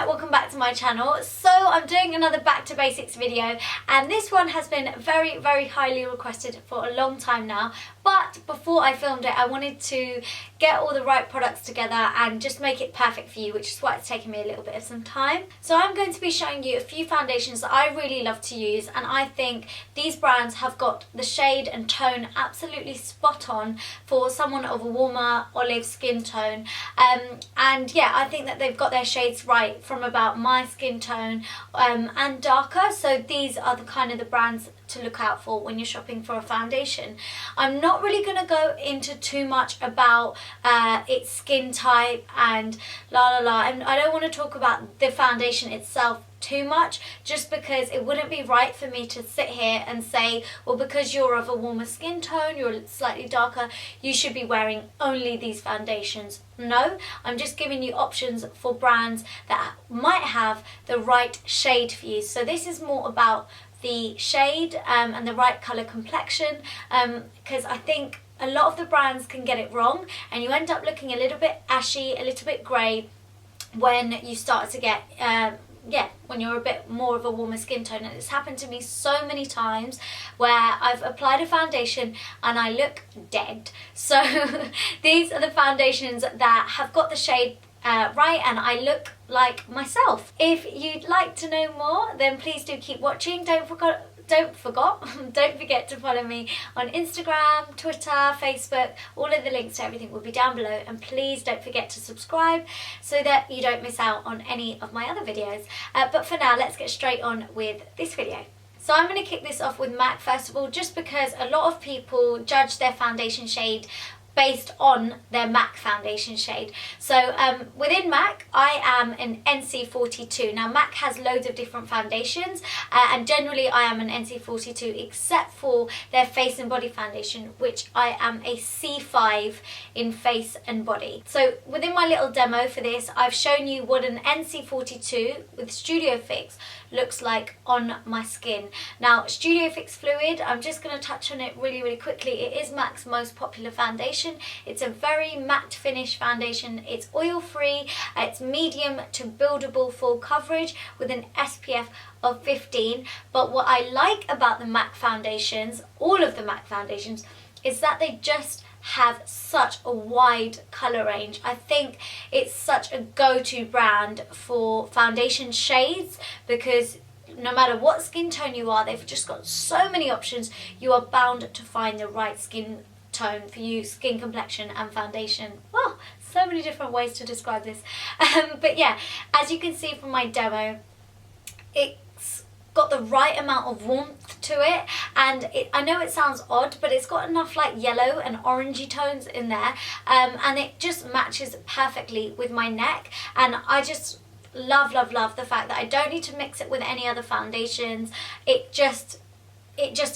welcome back to my channel. So I'm doing another back to basics video, and this one has been very highly requested for a long time now. But before I filmed it, I wanted to get all the right products together and just make it perfect for you, which is why it's taken me a little bit of some time. So I'm going to be showing you a few foundations that I really love to use, and I think these brands have got the shade and tone absolutely spot on for someone of a warmer olive skin tone. And yeah, I think that they've got their shades right from about my skin tone and darker. So these are the kind of the brands to look out for when you're shopping for a foundation. I'm not really going to go into too much about its skin type and and I don't want to talk about the foundation itself too much, just because it wouldn't be right for me to sit here and say, well, because you're of a warmer skin tone, you're slightly darker, you should be wearing only these foundations. No, I'm just giving you options for brands that might have the right shade for you. So this is more about the shade and the right colour complexion, because I think a lot of the brands can get it wrong and you end up looking a little bit ashy, a little bit grey when you start to get when you're a bit more of a warmer skin tone. And it's happened to me so many times where I've applied a foundation and I look dead. So these are the foundations that have got the shade right, and I look like myself. If you'd like to know more, then please do keep watching. Don't forget to follow me on Instagram, Twitter, Facebook. All of the links to everything will be down below, and please don't forget to subscribe so that you don't miss out on any of my other videos. But for now, let's get straight on with this video. So I'm going to kick this off with MAC first of all, just because a lot of people judge their foundation shade based on their MAC foundation shade. So within MAC, I am an NC42. Now MAC has loads of different foundations, and generally I am an NC42 except for their face and body foundation, which I am a C5 in face and body. So within my little demo for this, I've shown you what an NC42 with Studio Fix looks like on my skin. Now Studio Fix Fluid, I'm just going to touch on it really quickly. It is MAC's most popular foundation. It's a very matte finish foundation. It's oil free, it's medium to buildable full coverage with an SPF of 15. But what I like about the MAC foundations, all of the MAC foundations, is that they just have such a wide colour range. I think it's such a go-to brand for foundation shades, because no matter what skin tone you are, they've just got so many options. You are bound to find the right skin tone for you, skin complexion and foundation. Oh, so many different ways to describe this. But yeah, as you can see from my demo, it's got the right amount of warmth to it, and I know it sounds odd, but it's got enough like yellow and orangey tones in there, and it just matches perfectly with my neck. And I just love the fact that I don't need to mix it with any other foundations. It just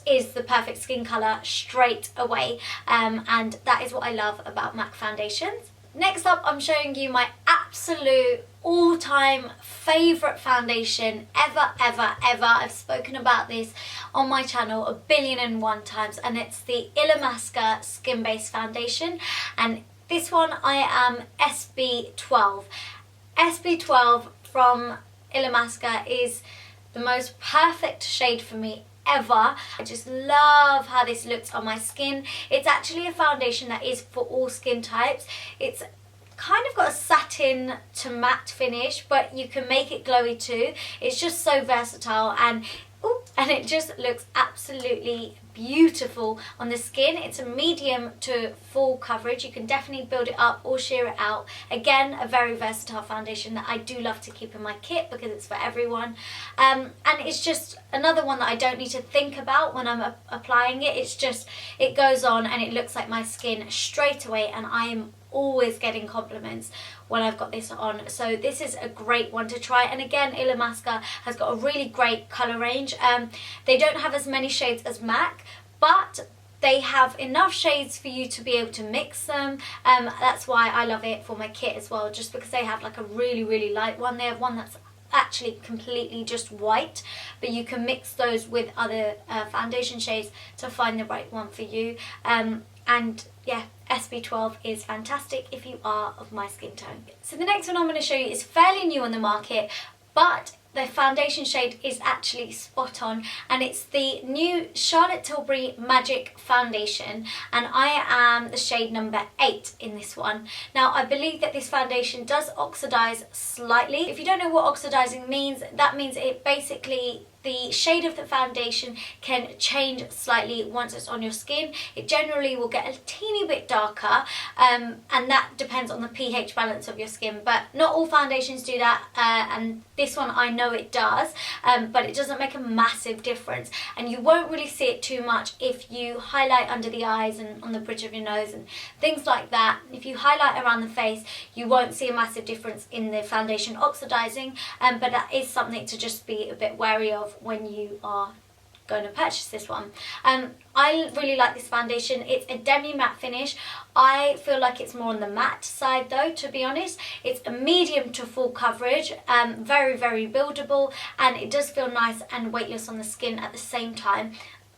is the perfect skin colour straight away, and that is what I love about MAC foundations. Next up, I'm showing you my absolute all-time favourite foundation ever. I've spoken about this on my channel 1,000,001 times, and it's the Illamasqua Skin Base Foundation, and this one I am SB12. SB12 from Illamasqua is the most perfect shade for me ever. I just love how this looks on my skin. It's actually a foundation that is for all skin types. It's kind of got a satin to matte finish, but you can make it glowy too. It's just so versatile, and it just looks absolutely beautiful on the skin. It's a medium to full coverage. You can definitely build it up or sheer it out. Again, a very versatile foundation that I do love to keep in my kit because it's for everyone. And it's just another one that I don't need to think about when I'm applying it. It's just, it goes on and it looks like my skin straight away, and I am always getting compliments when I've got this on. So this is a great one to try. And again, Illamasqua has got a really great colour range. They don't have as many shades as MAC, but they have enough shades for you to be able to mix them. That's why I love it for my kit as well, just because they have like a really light one. They have one that's actually completely just white, but you can mix those with other foundation shades to find the right one for you. And yeah, SB12 is fantastic if you are of my skin tone. So the next one I'm going to show you is fairly new on the market, but the foundation shade is actually spot on, and it's the new Charlotte Tilbury Magic Foundation, and I am the shade number 8 in this one. Now I believe that this foundation does oxidize slightly. If you don't know what oxidizing means, that means it basically, the shade of the foundation can change slightly once it's on your skin. It generally will get a teeny bit darker, and that depends on the pH balance of your skin, but not all foundations do that, and this one I know it does, but it doesn't make a massive difference, and you won't really see it too much if you highlight under the eyes and on the bridge of your nose and things like that. If you highlight around the face, you won't see a massive difference in the foundation oxidizing, but that is something to just be a bit wary of when you are going to purchase this one. I really like this foundation. It's a demi matte finish. I feel like it's more on the matte side though, to be honest. It's a medium to full coverage, very, very buildable, and it does feel nice and weightless on the skin at the same time.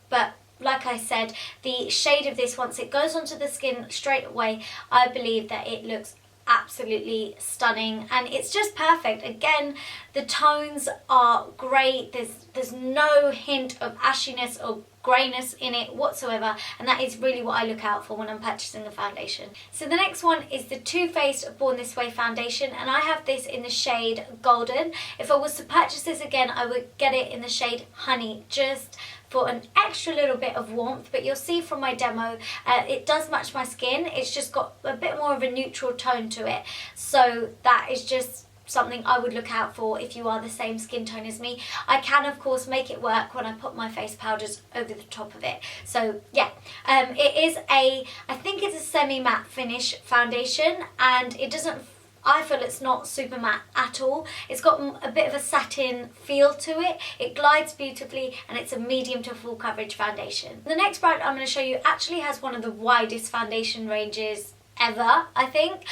But like I said, the shade of this, once it goes onto the skin straight away, I believe that it looks absolutely stunning, and it's just perfect. Again, the tones are great. There's no hint of ashiness or greyness in it whatsoever, and that is really what I look out for when I'm purchasing a foundation. So the next one is the Too Faced Born This Way foundation, and I have this in the shade Golden. If I was to purchase this again, I would get it in the shade Honey, just for an extra little bit of warmth, but you'll see from my demo, it does match my skin. It's just got a bit more of a neutral tone to it, so that is just something I would look out for if you are the same skin tone as me. I can of course make it work when I put my face powders over the top of it. So yeah, it is I think it's a semi-matte finish foundation, and it doesn't, I feel it's not super matte at all. It's got a bit of a satin feel to it. It glides beautifully, and it's a medium to full coverage foundation. The next brand I'm going to show you actually has one of the widest foundation ranges ever, I think,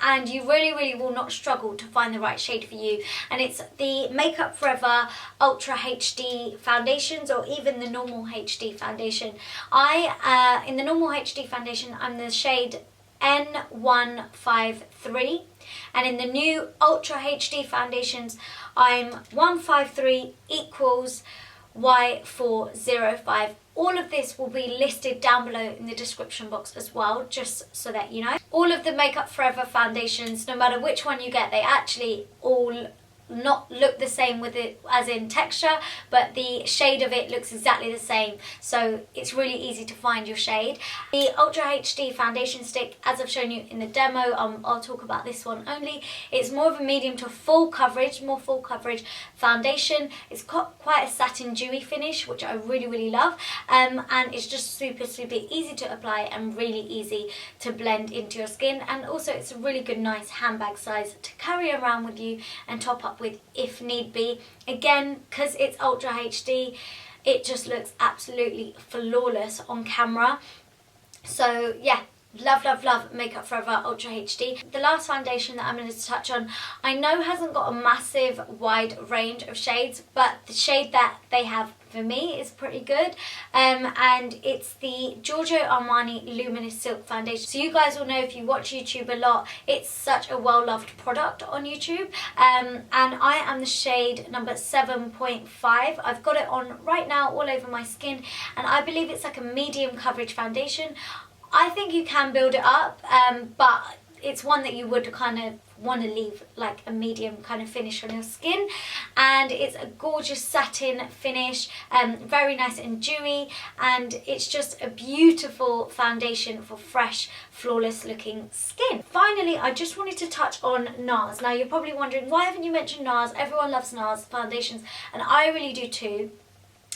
and you really will not struggle to find the right shade for you, and it's the Makeup Forever Ultra HD foundations, or even the normal HD foundation. In the normal HD foundation, I'm the shade N153, and in the new Ultra HD foundations, I'm 153 equals Y405. All of this will be listed down below in the description box as well, just so that you know. All of the Makeup Forever foundations, no matter which one you get, they actually all not look the same with it as in texture, but the shade of it looks exactly the same, so it's really easy to find your shade. The Ultra HD foundation stick, as I've shown you in the demo, I'll talk about this one only. It's more of a medium to full coverage, more full coverage foundation. It's got quite a satin dewy finish, which I really love, and it's just super easy to apply and really easy to blend into your skin, and also it's a really good nice handbag size to carry around with you and top up with if need be. Again, because it's Ultra HD, it just looks absolutely flawless on camera. So yeah, love Makeup Forever Ultra HD. The last foundation that I'm going to touch on, I know hasn't got a massive wide range of shades, but the shade that they have for me is pretty good, and it's the Giorgio Armani Luminous Silk Foundation. So you guys will know, if you watch YouTube a lot, it's such a well-loved product on YouTube, and I am the shade number 7.5. I've got it on right now all over my skin, and I believe it's like a medium coverage foundation. I think you can build it up, but it's one that you would kind of want to leave like a medium kind of finish on your skin, and it's a gorgeous satin finish, very nice and dewy, and it's just a beautiful foundation for fresh, flawless looking skin. Finally, I just wanted to touch on NARS. Now you're probably wondering, why haven't you mentioned NARS? Everyone loves NARS foundations, and I really do too.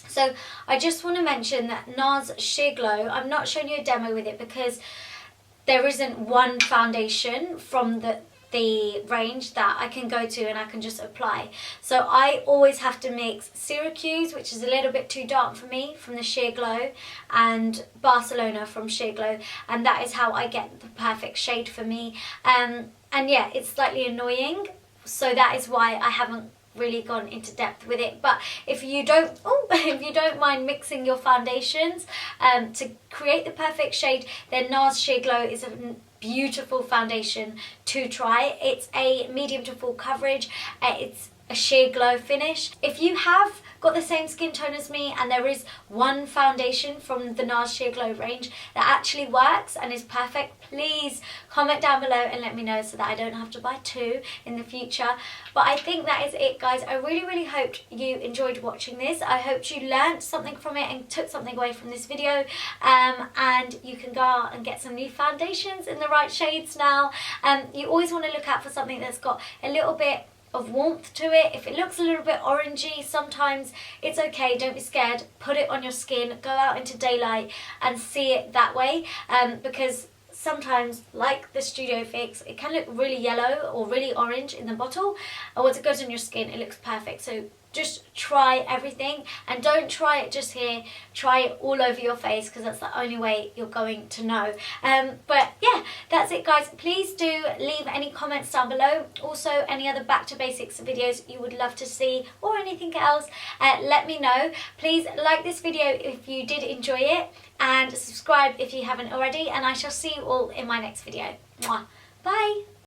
So I just want to mention that NARS Sheer Glow, I'm not showing you a demo with it because there isn't one foundation from the range that I can go to and I can just apply. So I always have to mix Syracuse, which is a little bit too dark for me, from the Sheer Glow, and Barcelona from Sheer Glow, and that is how I get the perfect shade for me. And yeah, it's slightly annoying, so that is why I haven't really gone into depth with it. But if you don't if you don't mind mixing your foundations to create the perfect shade, then NARS Sheer Glow is a beautiful foundation to try. It's a medium to full coverage. It's a sheer glow finish. If you have got the same skin tone as me and there is one foundation from the NARS Sheer Glow range that actually works and is perfect, please comment down below and let me know so that I don't have to buy two in the future. But I think that is it, guys. I really hoped you enjoyed watching this. I hoped you learned something from it and took something away from this video, and you can go out and get some new foundations in the right shades now. You always want to look out for something that's got a little bit of warmth to it. If it looks a little bit orangey, sometimes it's okay, don't be scared. Put it on your skin, go out into daylight and see it that way, because sometimes, like the Studio Fix, it can look really yellow or really orange in the bottle, and once it goes on your skin it looks perfect. So just try everything, and don't try it just here, try it all over your face, because that's the only way you're going to know. But yeah, that's it, guys. Please do leave any comments down below. Also, any other back to basics videos you would love to see, or anything else, let me know. Please like this video if you did enjoy it, and subscribe if you haven't already, and I shall see you all in my next video. Mwah. Bye.